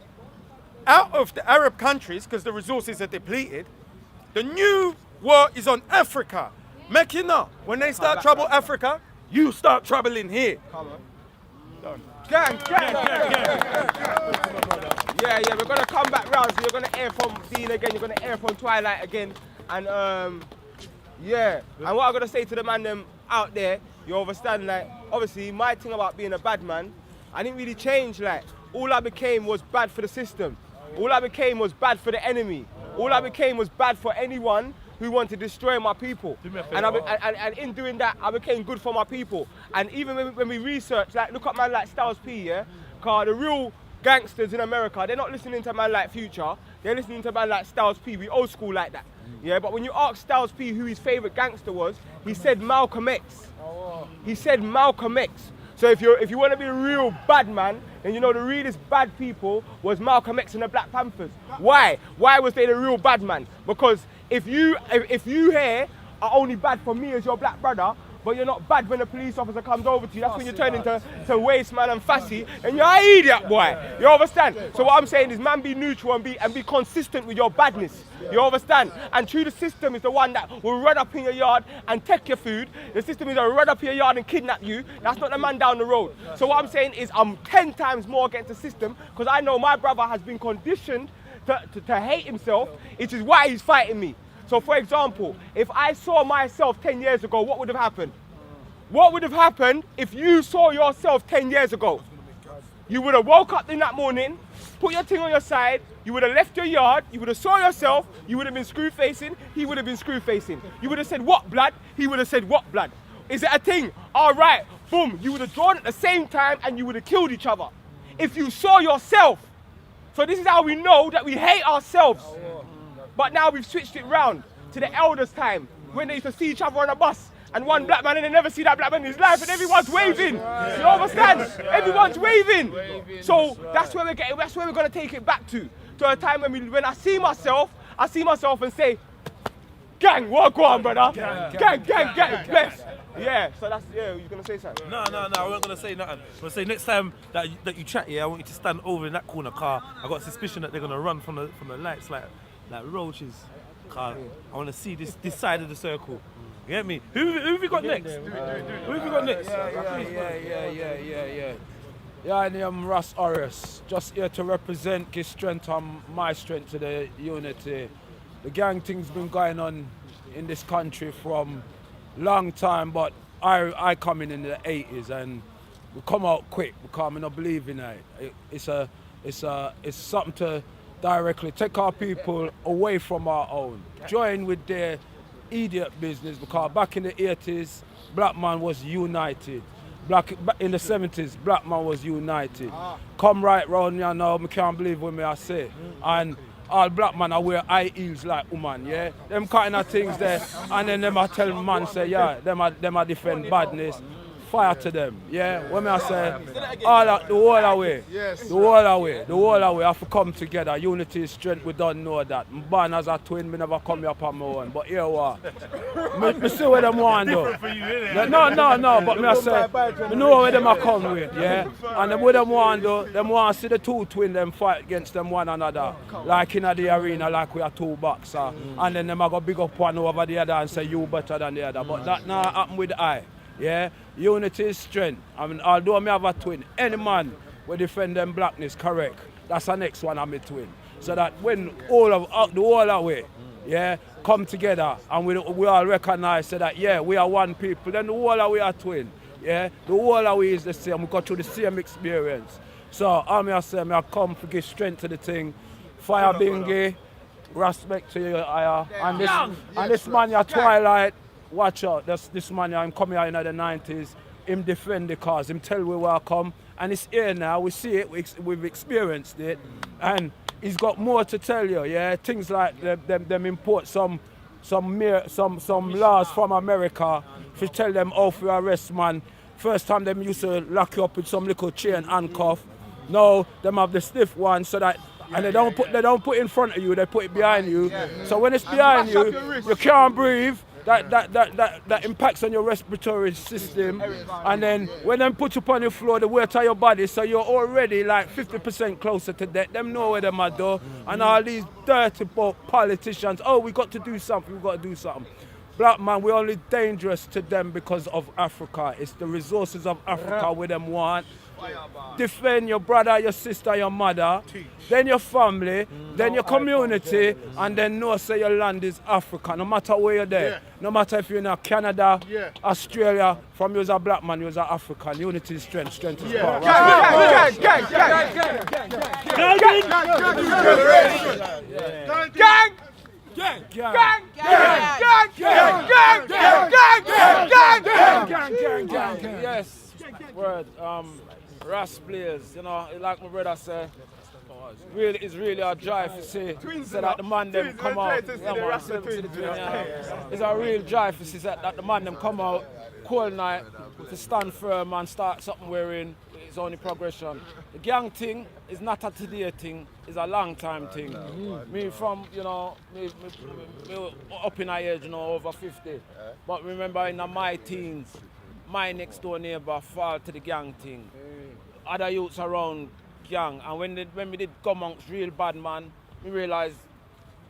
out of the Arab countries, because the resources are depleted, the new war is on Africa. Make you know, when they start trouble Africa, you start troubling here. Done. Gang. Yeah, we're gonna come back round. So you're gonna hear from Dean again. You're gonna hear from Twilight again, and yeah. And what I'm gonna say to the man them out there, you understand? Like, obviously, my thing about being a bad man, I didn't really change. Like, all I became was bad for the system. All I became was bad for the enemy. All I became was bad for anyone who wanted to destroy my people. And in doing that, I became good for my people. And even when we research, like, look at man like Styles P, yeah? Because the real gangsters in America, they're not listening to man like Future, they're listening to man like Styles P. We old school like that. Yeah, but when you ask Styles P who his favorite gangster was, he said Malcolm X. He said Malcolm X. So if you want to be a real bad man, then you know the realest bad people was Malcolm X and the Black Panthers. Why? Why was they the real bad man? Because if you here are only bad for me as your black brother, but you're not bad when a police officer comes over to you, that's when you turn into waste man and fussy, and you're an idiot, boy. You understand? So what I'm saying is, man, be neutral and be consistent with your badness. You understand? And true, the system is the one that will run up in your yard and take your food. The system is that will run up in your yard and kidnap you. That's not the man down the road. So what I'm saying is, I'm 10 times more against the system, because I know my brother has been conditioned to hate himself, which is why he's fighting me. So for example, if I saw myself 10 years ago, what would have happened? What would have happened if you saw yourself 10 years ago? You would have woke up in that morning, put your thing on your side, you would have left your yard, you would have saw yourself, you would have been screw facing, he would have been screw facing. You would have said, what blood? He would have said, what blood? Is it a thing? All right, boom, you would have drawn at the same time and you would have killed each other. If you saw yourself. So this is how we know that we hate ourselves. But now we've switched it round to the elders' time, when they used to see each other on a bus, and one black man and they never see that black man in his life, and everyone's waving. You understand? Everyone's waving. So that's where we're gonna take it back to a time when I see myself and say, gang, walk on, brother. Gang, bless. Yeah, so that's, yeah, you're gonna say something? No, I wasn't gonna say nothing. I'm gonna say next time that you chat here, I want you to stand over in that corner car. I got a suspicion that they're gonna run from the lights like roaches. Car. I wanna see this side of the circle. You get me? Who have you got next? Who have you got next? Yeah, I am Russ Orris. Just here to represent, give strength on my strength to the unity. The gang thing's been going on in this country from long time, but I come in the 80s and we come out quick because I don't believe in it. It's something to directly take our people away from our own. Join with their idiot business, because back in the 80s, black man was united. In the 70s, black man was united. Come right round here now, I can't believe what I say. And all black man are wear high heels like woman, yeah? Them kind of things there. And then them I tell man say, yeah, them I defend badness. Fire to them, yeah? When I say, the whole away, the whole away have to come together. Unity is strength, we don't know that. I'm born as a twin, me never come here on my own. But here what? me see where them want do. No, but me I say, me know where them are come with, yeah? And them where them want do, them want to see the two twin them fight against them one another. Like in the arena, like we are two boxers. And then them I go big up one over the other and say you better than the other. But that now happen with I. Yeah, unity is strength. I mean, although I have a twin, any man will defend them blackness, correct. That's the next one I'm a twin. So that when the whole away, yeah, come together and we all recognize that, yeah, we are one people, then the whole away are twin. Yeah, the whole away is the same. We go through the same experience. So all me I say, I come to give strength to the thing. Fire Bingy, respect to you, and this man, your Twilight, watch out. This man, I'm coming out in the 90s. Him defend the cause, him tell we where I come, and it's here now. We see it, we've experienced it, and he's got more to tell you. Yeah, things like them import some laws from America to tell them off you arrest man. First time them used to lock you up with some little chain handcuff. Now them have the stiff one so that. And they don't put it in front of you, they put it behind you. So when it's behind you, you can't breathe. That impacts on your respiratory system. And then when they put you on your floor, the weight of your body, so you're already like 50% closer to death. Them know where them are though. And all these dirty politicians, oh, we got to do something. Black man, we're only dangerous to them because of Africa. It's the resources of Africa where them want. Defend your brother, your sister, your mother, then your family, then your community, and then know say your land is Africa, no matter where you're there. No matter if you're in Canada, Australia, from you as a black man, you as an African. Unity is strength, strength is power. Yes, word. Ras players, you know, like my brother said, it's really a drive to see that the man them come out. It's a real drive to see that the man them come out, cold night, to stand firm and start something wearing. It's only progression. The gang thing is not a today thing, it's a long time thing. Me from, you know, me up in age, you know, over 50. But remember in my teens, my next door neighbor fall to the gang thing. Other youths around gang, and when we did come amongst real bad man, we realized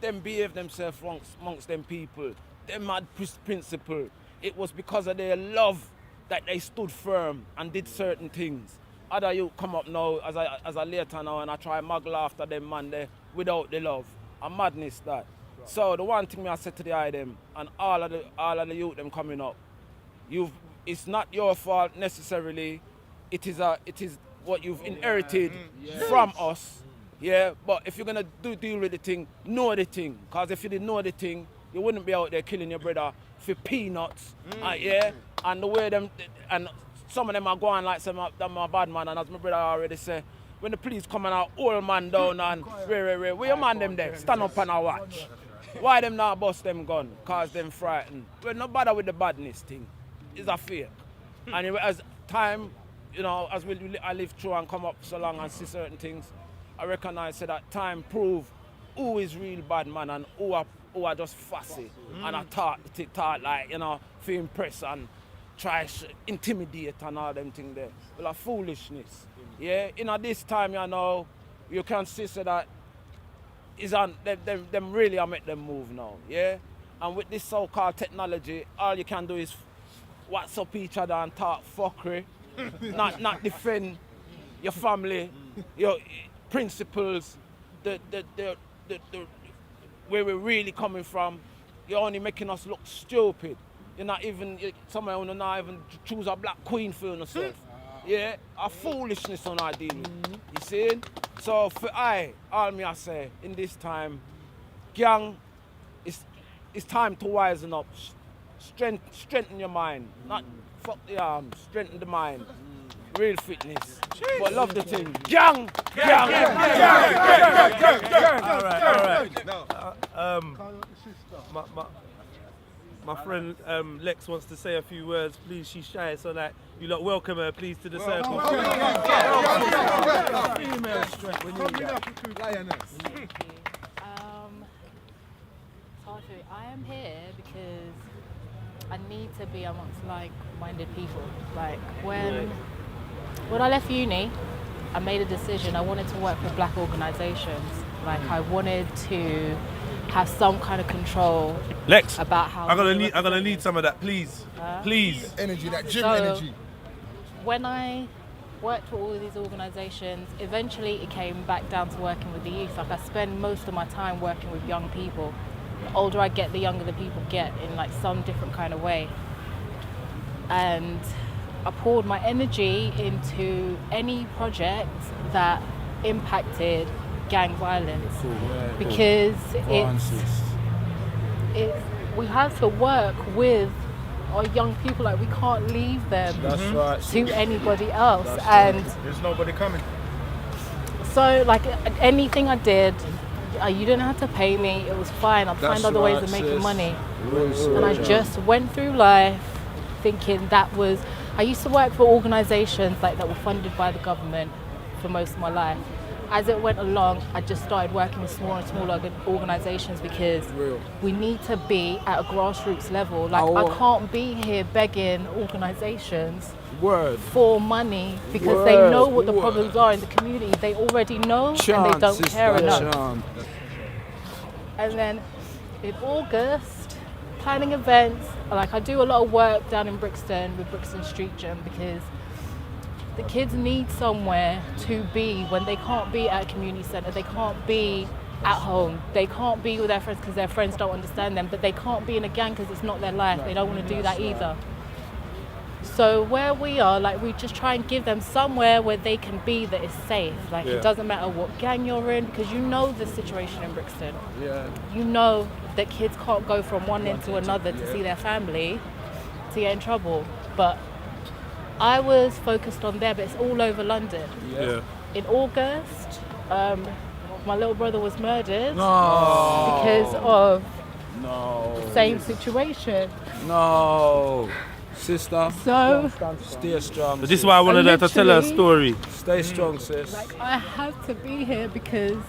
them behave themselves amongst them people. Them had principle. It was because of their love that they stood firm and did certain things. Other youth come up now as a later now, and I try muggle after them man there without the love. A madness that. So the one thing I said to the eye them and all of the youth them coming up, it's not your fault necessarily. It is what you've inherited from us. Yeah, but if you're gonna deal with the thing, know the thing. Cause if you didn't know the thing, you wouldn't be out there killing your brother for peanuts. Yeah, and the way them and some of them are going like some of them are bad man, and as my brother already said, when the police come and our old man down and where your man them there, stand up and watch. Why them not bust them gun? Cause them frightened. We're not bother with the badness thing. It's a fear. And as time, you know, as I live through and come up so long and see certain things, I recognize that time prove who is real bad man and who are just fussy and I talk like, you know, feel impressed and try intimidate and all them things there. Well, a foolishness. Yeah, this time, you know, you can see that is on them really are make them move now. Yeah, and with this so-called technology, all you can do is WhatsApp each other and talk fuckery. not defend your family, your principles, the where we're really coming from. You're only making us look stupid. You're not even, someone will not even choose a black queen for yourself. Yeah, a foolishness on our deal. You see? So for all me I say, in this time, gang, it's time to wisen up. Strengthen your mind. Not fuck the arms, strengthen the mind. Real fitness. But love the thing. G.A.N.G! Alright. My friend Lex wants to say a few words. Please, she's shy, so that you lot welcome her, please, to the circle. Female strength. We need that. I am here because I need to be amongst like-minded people. Like when I left uni, I made a decision. I wanted to work with black organisations. Like I wanted to have some kind of control. Lex, about how I'm gonna need some of that, please. Please. Energy, that gym energy. When I worked with all of these organisations, eventually it came back down to working with the youth. Like I spend most of my time working with young people. The older I get, the younger the people get in like some different kind of way. And I poured my energy into any project that impacted gang violence because we have to work with our young people. Like, we can't leave them to anybody else. And there's nobody coming. So, like, anything I did, you didn't have to pay me. It was fine. I'd find other ways of making money. And I just went through life thinking that was. I used to work for organisations like that were funded by the government for most of my life. As it went along, I just started working with smaller and smaller organisations because we need to be at a grassroots level. Like, I can't be here begging organisations for money because they know what the problems are in the community. They already know and they don't care enough. And then in August, planning events, like, I do a lot of work down in Brixton with Brixton Street Gym because the kids need somewhere to be when they can't be at a community centre, they can't be at home, they can't be with their friends because their friends don't understand them, but they can't be in a gang because it's not their life. They don't want to do that either. So where we are, like, we just try and give them somewhere where they can be that is safe. Like, it doesn't matter what gang you're in because you know the situation in Brixton. You know that kids can't go from one end to another to see their family to get in trouble. But I was focused on there, but it's all over London. In August, my little brother was murdered because of the same situation. Sister, so stay strong. But this is why I wanted her to tell her story. Stay strong, sis. Like, I have to be here because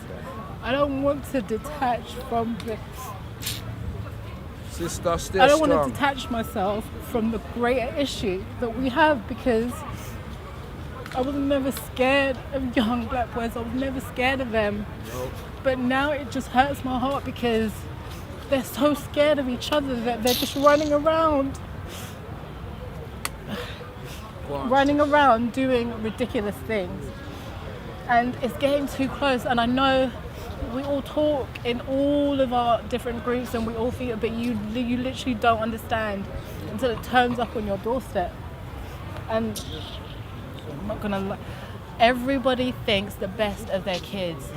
I don't want to detach from the. Sister, stay I don't strong. want to detach myself from the greater issue that we have because I was never scared of young black boys. I was never scared of them. But now it just hurts my heart because they're so scared of each other that they're just running around doing ridiculous things. And it's getting too close, and I know we all talk in all of our different groups and we all feel it, but you literally don't understand until it turns up on your doorstep. And I'm not gonna lie, everybody thinks the best of their kids.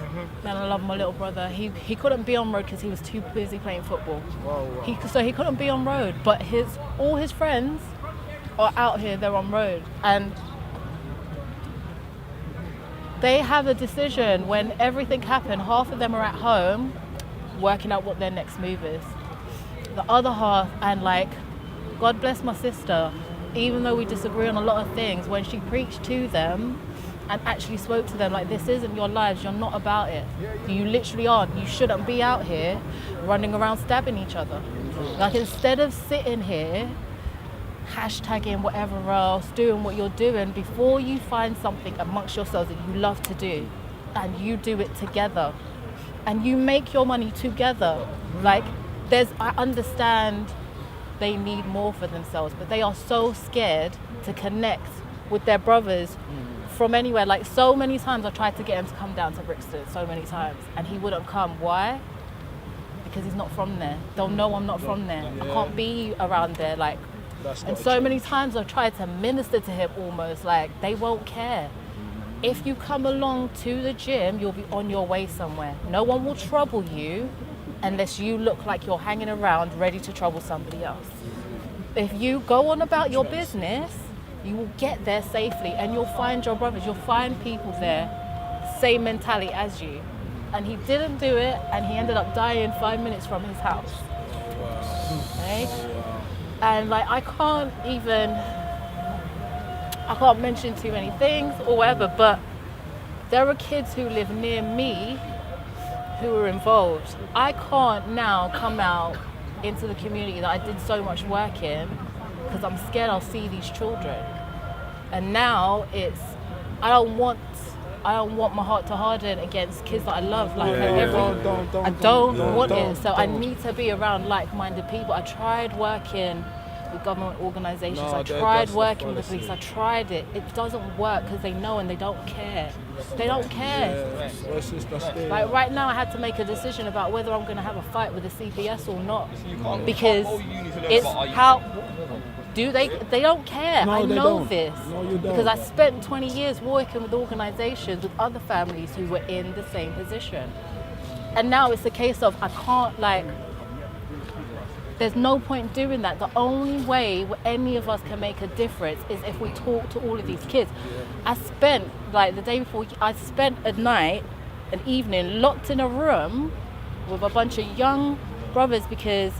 And I love my little brother. He couldn't be on road because he was too busy playing football. So he couldn't be on road, but all his friends are out here, they're on road. And they have a decision when everything happened. Half of them are at home working out what their next move is. The other half, and like, God bless my sister, even though we disagree on a lot of things, when she preached to them and actually spoke to them like, this isn't your lives, you're not about it. You literally aren't. You shouldn't be out here running around stabbing each other. Like, instead of sitting here hashtagging whatever else, doing what you're doing, before you find something amongst yourselves that you love to do and you do it together and you make your money together. Like, I understand they need more for themselves, but they are so scared to connect with their brothers from anywhere. Like, so many times I tried to get him to come down to Brixton, so many times, and he wouldn't come. Why? Because he's not from there. They'll know I'm not from there. I can't be around there. Like, and so many times I've tried to minister to him almost, like, they won't care. If you come along to the gym, you'll be on your way somewhere. No one will trouble you unless you look like you're hanging around ready to trouble somebody else. If you go on about your business, you will get there safely and you'll find your brothers, you'll find people there, same mentality as you. And he didn't do it, and he ended up dying 5 minutes from his house. Okay? And like, I can't mention too many things or whatever, but there are kids who live near me who are involved. I can't now come out into the community that I did so much work in because I'm scared I'll see these children. And now I don't want my heart to harden against kids that I love. Like, I don't want it. So I need to be around like-minded people. I tried working with government organisations. I tried working with the police. I tried it. It doesn't work because they know and they don't care. They don't care. Like right now, I had to make a decision about whether I'm going to have a fight with the CPS or not, because it's how do they don't care. No, I they know don't. this No, you don't. because I spent 20 years working with organisations with other families who were in the same position, and now it's a case of I can't like. There's no point doing that. The only way any of us can make a difference is if we talk to all of these kids. I spent, like the day before, I spent an evening locked in a room with a bunch of young brothers because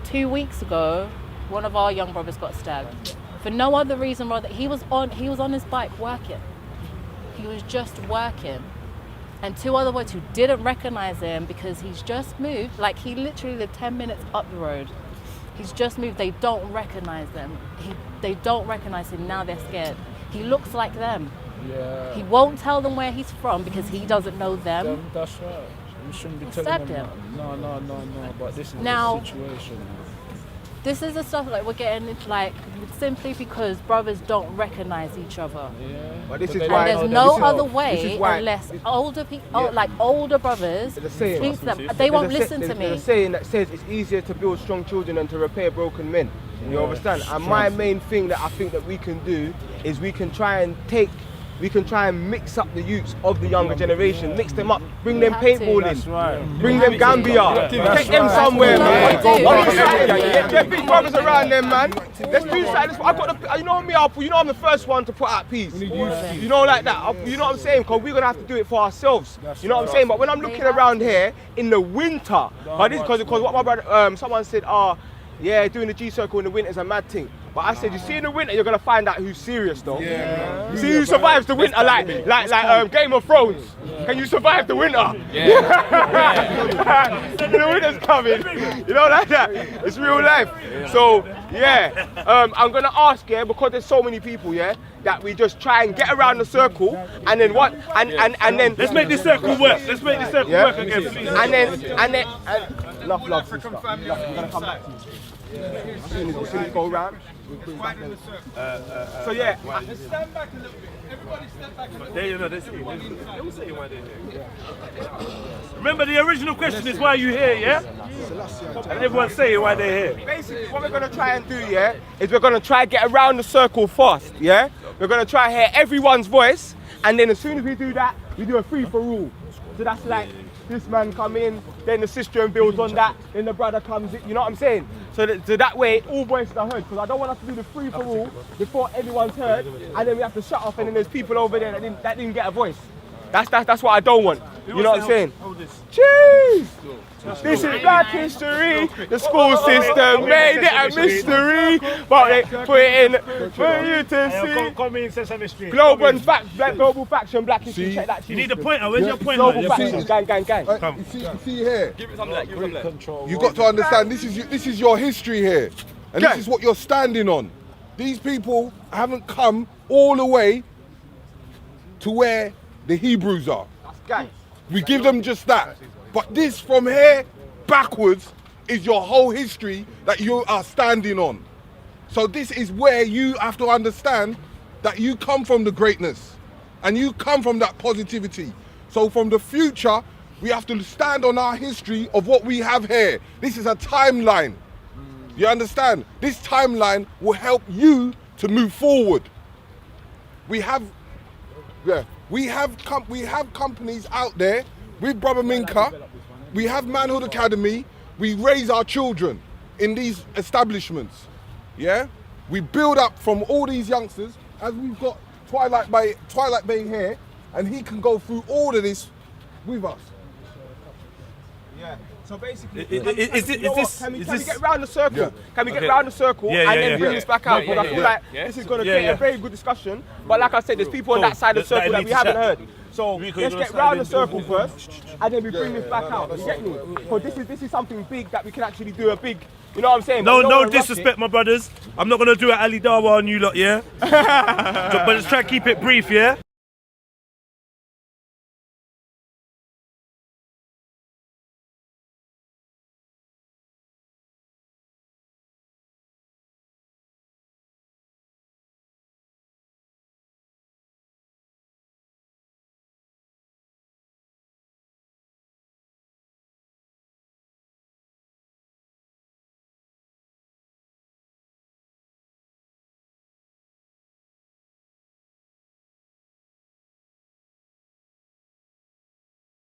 2 weeks ago, one of our young brothers got stabbed. For no other reason rather, he was on his bike working. He was just working. And two other boys who didn't recognize him because he's just moved, like he literally lived 10 minutes up the road. He's just moved, they don't recognize them. They don't recognize him, now they're scared. He looks like them. Yeah. He won't tell them where he's from because he doesn't know them. That's right. You shouldn't be He telling stabbed them him. that. No, but this is Now- the situation. This is the stuff like we're getting into, like simply because brothers don't recognize each other. But this is And why there's no other this way is why- unless older people, like older brothers, There's a saying. speak to them. They won't There's a listen to There's me. a saying that says it's easier to build strong children than to repair broken men. You Yeah. understand? And my main thing that I think that we can do is we can try and mix up the youths of the younger generation, mix them up, bring them paintballing, bring them Gambia, take them somewhere, man. Get big brothers around them, man. Let's do something. I've got the, you know me, I'm the first one to put out peace. You know, like that. You know what I'm saying? Because we're gonna have to do it for ourselves. You know what I'm saying? But when I'm looking around here in the winter, because what my brother, someone said, yeah, doing the G circle in the winter is a mad thing. But I said, you see in the winter, you're gonna find out who's serious, though. Yeah. You see who survives the winter, like Game of Thrones. Can you survive the winter? Yeah. The winter's coming. You know, like that. It's real life. So yeah, I'm gonna ask, because there's so many people, that we just try and get around the circle, and then what? And then let's make this circle work. Let's make this circle work again, please. And then enough love, sister. We're gonna come back to you. As soon as we go around. So yeah, stand back a little bit. Everybody step back a little bit. There you know, they will say why they're here. Remember, the original question is why are you here, yeah? And everyone's saying why they're here. Basically, what we're gonna try and do, is we're gonna try and get around the circle fast, We're gonna try and hear everyone's voice, and then as soon as we do that, we do a free for all. So that's like this man come in, then the sister builds on that, then the brother comes in. You know what I'm saying? So that way, all voices are heard. Because I don't want us to do the free for all before everyone's heard, and then we have to shut off, and then there's people over there that didn't get a voice. That's what I don't want. You know what I'm saying? Cheese! This is Black history. The school system made it a mystery, but they put it in for you to see. Global faction, Black history. Check that. You need a pointer. Where's your pointer? Global faction, gang. You see here. Give it some leg. You got to understand. This is your history here, and this is what you're standing on. These people haven't come all the way to where the Hebrews are. We give them just that. But this from here backwards is your whole history that you are standing on. So this is where you have to understand that you come from the greatness and you come from that positivity. So from the future, we have to stand on our history of what we have here. This is a timeline. You understand? This timeline will help you to move forward. We have companies out there with Brother Minka. We have Manhood Academy. We raise our children in these establishments. Yeah? We build up from all these youngsters, as we've got Twilight Bay here, and he can go through all of this with us. Yeah. So basically, Can we get round the circle? Yeah. Can we get round the circle and then bring this back out? Because I feel like this is going to create a very good discussion. But like I said, there's people on that side of the circle that we haven't heard. So let's get round the circle first, and then we bring this back out. You get me? Because this is something big that we can actually do a big. You know what I'm saying? No disrespect, my brothers. I'm not gonna do an Ali Dawa on you lot, yeah? But let's try and keep it brief, yeah?